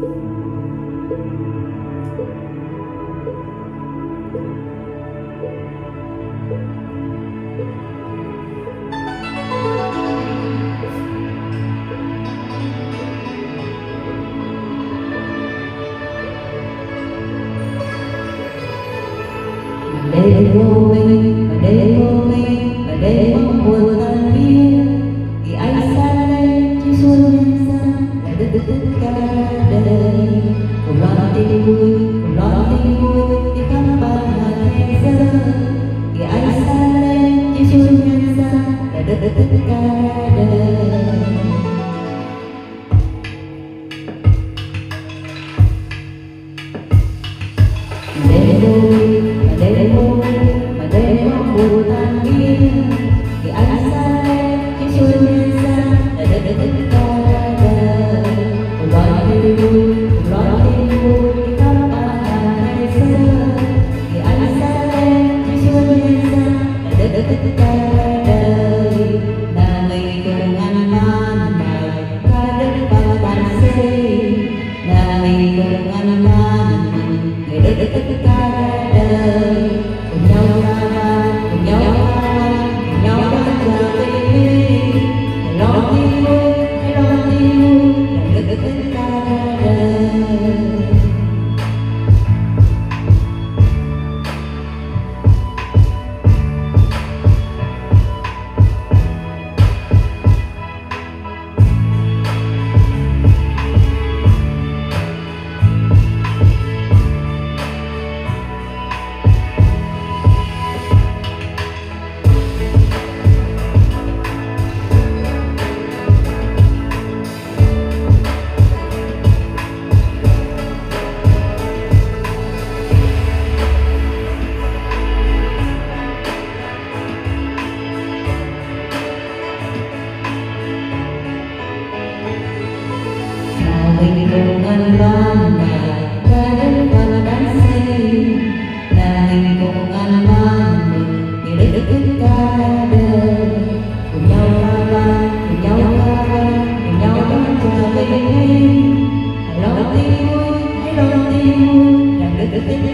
Để vô minh và để vô minh và để mong buồn tan biến thì ánh sáng lên chiếu xuống nhân gian là tất cả đời cùng lo tin vui thì khắp bao thế giới thì ánh sáng lên chiếu xuống nhân gian là tất cả đời. Để mong buồn tan biến thì ánh sáng lên chiếu xuống nhân gian là tất cả đời cùng lo tin vui thì khắp bao thế giới thì ánh sáng lên chiếu xuống nhân gian là tất cả đời. Là người cùng ăn man này ca đức bao tàn xây là người cùng ăn man người tất cả đời cùng nhau cùng nhau đang chờ tình lo tin vui là tất cả đời. Mình cùng ăn ban ngày ca đức và đàn xây là mình cùng ăn ban mình để tất cả đời cùng nhau cùng nhau đón chờ bình yên. Hãy lo tin vui làm tất cả